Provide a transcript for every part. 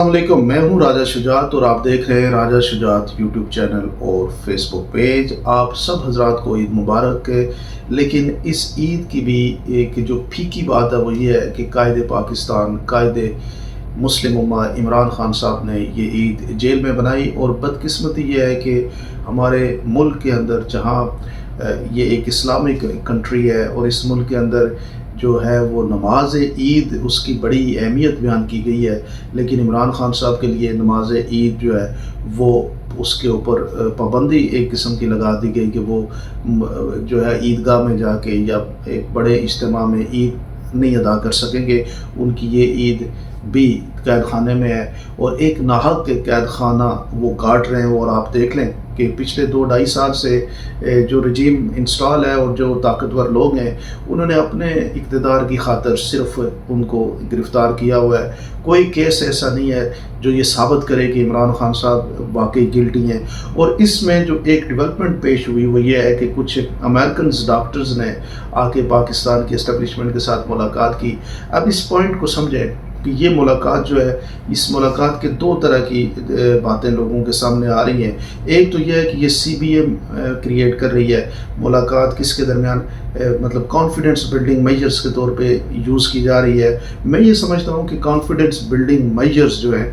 السلام علیکم، میں ہوں راجہ شجاعت اور آپ دیکھ رہے ہیں راجہ شجاعت یوٹیوب چینل اور فیس بک پیج۔ آپ سب حضرات کو عید مبارک ہے۔ لیکن اس عید کی بھی ایک جو پھیکی بات ہے وہ یہ ہے کہ قائد پاکستان، قائد مسلم امہ عمران خان صاحب نے یہ عید جیل میں بنائی، اور بدقسمتی یہ ہے کہ ہمارے ملک کے اندر جہاں یہ ایک اسلامک کنٹری ہے اور اس ملک کے اندر جو ہے وہ نماز عید اس کی بڑی اہمیت بیان کی گئی ہے، لیکن عمران خان صاحب کے لیے نماز عید جو ہے وہ اس کے اوپر پابندی ایک قسم کی لگا دی گئی کہ وہ جو ہے عیدگاہ میں جا کے یا ایک بڑے اجتماع میں عید نہیں ادا کر سکیں گے۔ ان کی یہ عید بھی قید خانے میں ہے، اور ایک ناحق قید خانہ وہ کاٹ رہے ہیں۔ اور آپ دیکھ لیں کہ پچھلے 2-2.5 سال سے جو رجیم انسٹال ہے اور جو طاقتور لوگ ہیں انہوں نے اپنے اقتدار کی خاطر صرف ان کو گرفتار کیا ہوا ہے۔ کوئی کیس ایسا نہیں ہے جو یہ ثابت کرے کہ عمران خان صاحب واقعی گلٹی ہیں۔ اور اس میں جو ایک ڈیولپمنٹ پیش ہوئی وہ یہ ہے کہ کچھ امریکنز ڈاکٹرز نے آ کے پاکستان کی اسٹیبلشمنٹ کے ساتھ ملاقات کی۔ اب اس پوائنٹ کو سمجھیں کہ یہ ملاقات جو ہے، اس ملاقات کے 2 طرح کی باتیں لوگوں کے سامنے آ رہی ہیں۔ ایک تو یہ ہے کہ یہ سی بی ایم کریٹ کر رہی ہے، ملاقات کس کے درمیان مطلب کانفیڈنس بلڈنگ میجرز کے طور پہ یوز کی جا رہی ہے۔ میں یہ سمجھتا ہوں کہ کانفیڈنس بلڈنگ میجرز جو ہیں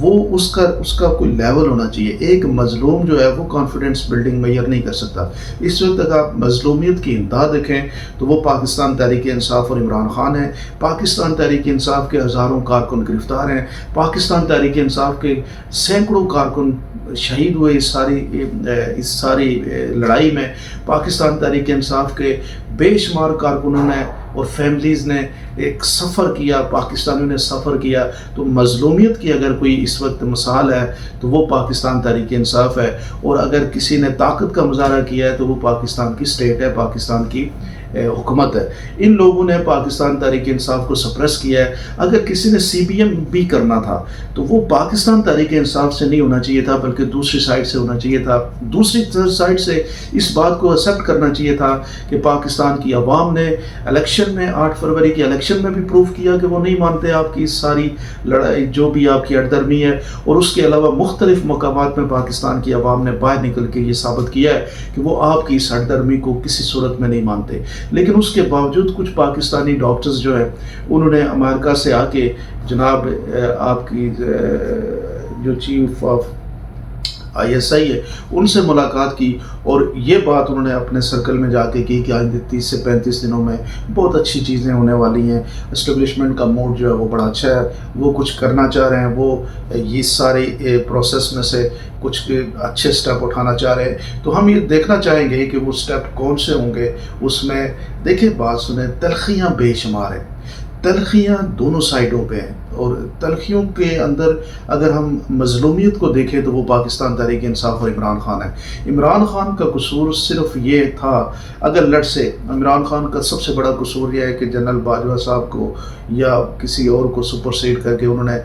وہ اس کا کوئی لیول ہونا چاہیے۔ ایک مظلوم جو ہے وہ کانفیڈنس بلڈنگ میجر نہیں کر سکتا۔ اس وقت تک آپ مظلومیت کی امداد دیکھیں تو وہ پاکستان تحریک انصاف اور عمران خان ہیں۔ پاکستان تحریک انصاف کے ہزاروں کارکن گرفتار ہیں، پاکستان تحریک انصاف کے سینکڑوں کارکن شہید ہوئے اس ساری لڑائی میں۔ پاکستان تحریک انصاف کے بے شمار کارکنوں نے اور فیملیز نے ایک سفر کیا، پاکستانیوں نے سفر کیا۔ تو مظلومیت کی اگر کوئی اس وقت مثال ہے تو وہ پاکستان تحریک انصاف ہے، اور اگر کسی نے طاقت کا مظاہرہ کیا ہے تو وہ پاکستان کی اسٹیٹ ہے، پاکستان کی حکومت ہے۔ ان لوگوں نے پاکستان تحریک انصاف کو سپریس کیا ہے۔ اگر کسی نے سی بی ایم بھی کرنا تھا تو وہ پاکستان تحریک انصاف سے نہیں ہونا چاہیے تھا، بلکہ دوسری سائڈ سے ہونا چاہیے تھا۔ دوسری سائڈ سے اس بات کو ایکسیپٹ کرنا چاہیے تھا کہ پاکستان کی عوام نے الیکشن میں 8 فروری کے الیکشن میں بھی پروف کیا کہ وہ نہیں مانتے آپ کی ساری لڑائی جو بھی آپ کی ہردرمی ہے، اور اس کے علاوہ مختلف مقامات میں پاکستان کی عوام نے باہر نکل کے یہ ثابت کیا ہے کہ وہ آپ کی اس ہردرمی کو کسی صورت میں نہیں مانتے۔ لیکن اس کے باوجود کچھ پاکستانی ڈاکٹرز جو ہیں انہوں نے امریکہ سے آ کے جناب آپ کی جو چیف آف ISI ہے ان سے ملاقات کی، اور یہ بات انہوں نے اپنے سرکل میں جا کے کی کہ آئندہ 30 سے 35 دنوں میں بہت اچھی چیزیں ہونے والی ہیں۔ اسٹیبلشمنٹ کا موڈ جو ہے وہ بڑا اچھا ہے، وہ کچھ کرنا چاہ رہے ہیں، وہ یہ سارے پروسیس میں سے کچھ اچھے سٹیپ اٹھانا چاہ رہے ہیں۔ تو ہم یہ دیکھنا چاہیں گے کہ وہ سٹیپ کون سے ہوں گے۔ اس میں دیکھیں، بات سنیں، تلخیاں بے شمار ہیں، تلخیاں دونوں سائڈوں پہ ہیں، اور تلخیوں کے اندر اگر ہم مظلومیت کو دیکھیں تو وہ پاکستان تحریک انصاف اور عمران خان ہے۔ عمران خان کا قصور صرف یہ تھا، اگر لٹ سے عمران خان کا سب سے بڑا قصور یہ ہے کہ جنرل باجوہ صاحب کو یا کسی اور کو سپرسیڈ کر کے انہوں نے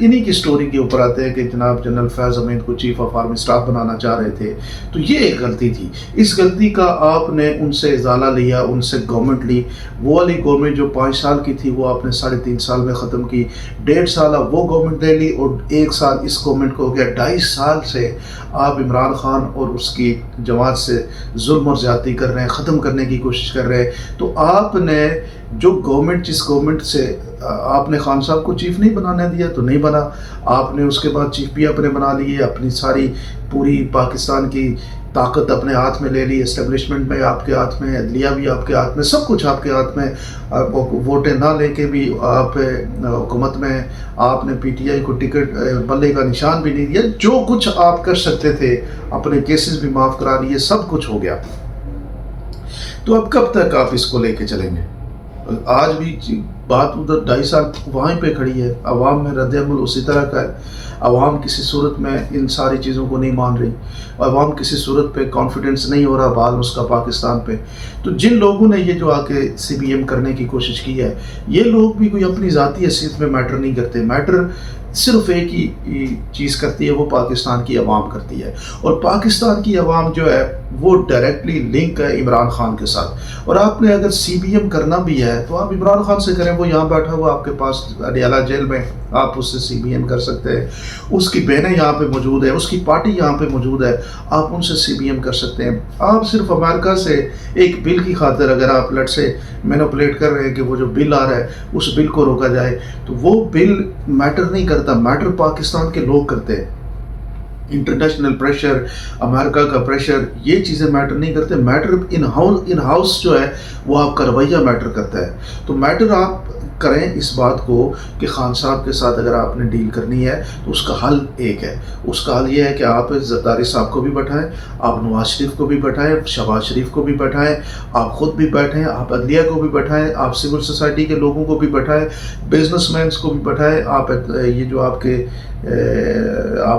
انہی کی سٹوری کے اوپر آتے ہیں کہ جناب جنرل فیض امین کو چیف آف آرمی اسٹاف بنانا چاہ رہے تھے۔ تو یہ ایک غلطی تھی، اس غلطی کا آپ نے ان سے ازالہ لیا، ان سے گورنمنٹ لی۔ وہ والی گورنمنٹ جو 5 سال کی تھی وہ آپ نے 3.5 سال میں ختم کی، 1.5 سال وہ گورنمنٹ لے لی، اور 1 سال اس گورنمنٹ کو ہو گیا۔ 2.5 سال سے آپ عمران خان اور اس کی جماعت سے ظلم اور زیادتی کر رہے ہیں، ختم کرنے کی کوشش کر رہے ہیں۔ تو آپ نے جو گورنمنٹ، جس گورنمنٹ سے آپ نے خان صاحب کو چیف نہیں بنانے دیا تو نہیں بنا، آپ نے اس کے بعد چیف بھی اپنے بنا لیے، اپنی ساری پوری پاکستان کی طاقت اپنے ہاتھ میں لے لی، اسٹیبلشمنٹ میں آپ کے ہاتھ میں، عدلیہ بھی آپ کے ہاتھ میں، سب کچھ آپ کے ہاتھ میں۔ ووٹیں نہ لے کے بھی آپ حکومت میں، آپ نے پی ٹی آئی کو ٹکٹ بلے کا نشان بھی نہیں دیا، جو کچھ آپ کر سکتے تھے، اپنے کیسز بھی معاف کرا لیے، سب کچھ ہو گیا۔ تو اب کب تک آپ اس کو لے کے چلیں گے؟ آج بھی بات ادھر 2.5 سال وہیں پہ کھڑی ہے، عوام میں رد عمل اسی طرح کا ہے۔ عوام کسی صورت میں ان ساری چیزوں کو نہیں مان رہی، عوام کسی صورت پہ کانفیڈنس نہیں ہو رہا بال اس کا پاکستان پہ۔ تو جن لوگوں نے یہ جو آ کے سی بی ایم کرنے کی کوشش کی ہے، یہ لوگ بھی کوئی اپنی ذاتی حیثیت میں میٹر نہیں کرتے، میٹر صرف ایک ہی چیز کرتی ہے، وہ پاکستان کی عوام کرتی ہے، اور پاکستان کی عوام جو ہے وہ ڈائریکٹلی لنک ہے عمران خان کے ساتھ۔ اور آپ نے اگر سی بی ایم کرنا بھی ہے تو آپ عمران خان سے کریں، وہ یہاں بیٹھا ہوا آپ کے پاس اڈیالہ جیل میں، آپ اس سے سی بی ایم کر سکتے ہیں، اس کی بہنیں یہاں پہ موجود ہیں، اس کی پارٹی یہاں پہ موجود ہے، آپ ان سے سی بی ایم کر سکتے ہیں۔ آپ صرف امریکہ سے ایک بل کی خاطر اگر آپ لٹ سے مینوپولیٹ کر رہے ہیں کہ وہ جو بل آ رہا ہے اس بل کو روکا جائے، تو وہ بل میٹر نہیں کرتا، میٹر پاکستان کے لوگ کرتے ہیں۔ انٹرنیشنل پریشر، امریکہ کا پریشر، یہ چیزیں میٹر نہیں کرتے، میٹر ان ہاؤس جو ہے وہ آپ کا رویہ میٹر کرتا ہے۔ تو میٹر آپ کریں اس بات کو کہ خان صاحب کے ساتھ اگر آپ نے ڈیل کرنی ہے تو اس کا حل ایک ہے، اس کا حل یہ ہے کہ آپ زرداری صاحب کو بھی بٹھائیں، آپ نواز شریف کو بھی بٹھائیں، شہباز شریف کو بھی بٹھائیں، آپ خود بھی بیٹھیں، آپ عدلیہ کو بھی بٹھائیں، آپ سول سوسائٹی کے لوگوں کو بھی بٹھائیں، بزنس مینس کو بھی بٹھائیں، آپ یہ جو آپ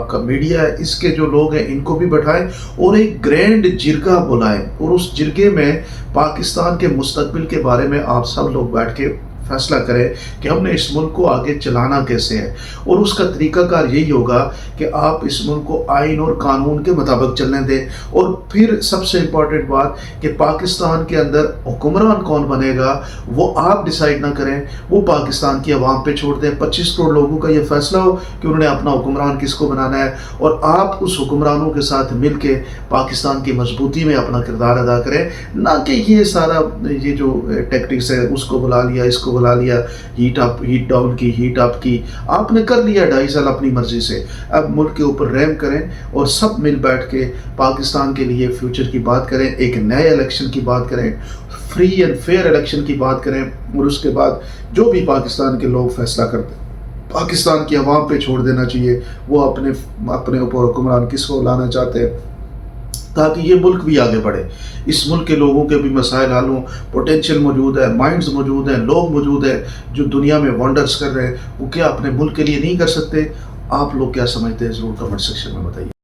کا میڈیا ہے اس کے جو لوگ ہیں ان کو بھی بٹھائیں، اور ایک گرینڈ جرگہ بلائیں، اور اس جرگے میں پاکستان کے مستقبل کے بارے میں آپ سب لوگ بیٹھ کے فیصلہ کریں کہ ہم نے اس ملک کو آگے چلانا کیسے ہے، اور اس کا طریقہ کار یہی ہوگا کہ آپ اس ملک کو آئین اور قانون کے مطابق چلنے دیں۔ اور پھر سب سے امپورٹنٹ بات کہ پاکستان کے اندر حکمران کون بنے گا وہ آپ ڈیسائیڈ نہ کریں، وہ پاکستان کی عوام پہ چھوڑ دیں۔ 25 کروڑ لوگوں کا یہ فیصلہ ہو کہ انہوں نے اپنا حکمران کس کو بنانا ہے، اور آپ اس حکمرانوں کے ساتھ مل کے پاکستان کی مضبوطی میں اپنا کردار ادا کریں، نہ کہ یہ سارا یہ جو ٹیکٹکس ہے اس کو بلا لیا، اس کو بلا لیا، ہیٹ اپ ہیٹ ڈاؤن کی، ہیٹ اپ کی، آپ نے کر لیا 2.5 سال اپنی مرضی سے۔ اب ملک کے اوپر رحم کریں اور سب مل بیٹھ کے پاکستان کے لیے فیوچر کی بات کریں، ایک نئے الیکشن کی بات کریں، فری اینڈ فیئر الیکشن کی بات کریں، اور اس کے بعد جو بھی پاکستان کے لوگ فیصلہ کرتے ہیں پاکستان کی عوام پہ چھوڑ دینا چاہیے، وہ اپنے اوپر حکمران کس کو لانا چاہتے ہیں، تاکہ یہ ملک بھی آگے بڑھے، اس ملک کے لوگوں کے بھی مسائل حل ہوں۔ پوٹینشیل موجود ہے، مائنڈز موجود ہیں، لوگ موجود ہیں جو دنیا میں ونڈرز کر رہے ہیں، وہ کیا اپنے ملک کے لیے نہیں کر سکتے؟ آپ لوگ کیا سمجھتے ہیں ضرور کمنٹ سیکشن میں بتائیے۔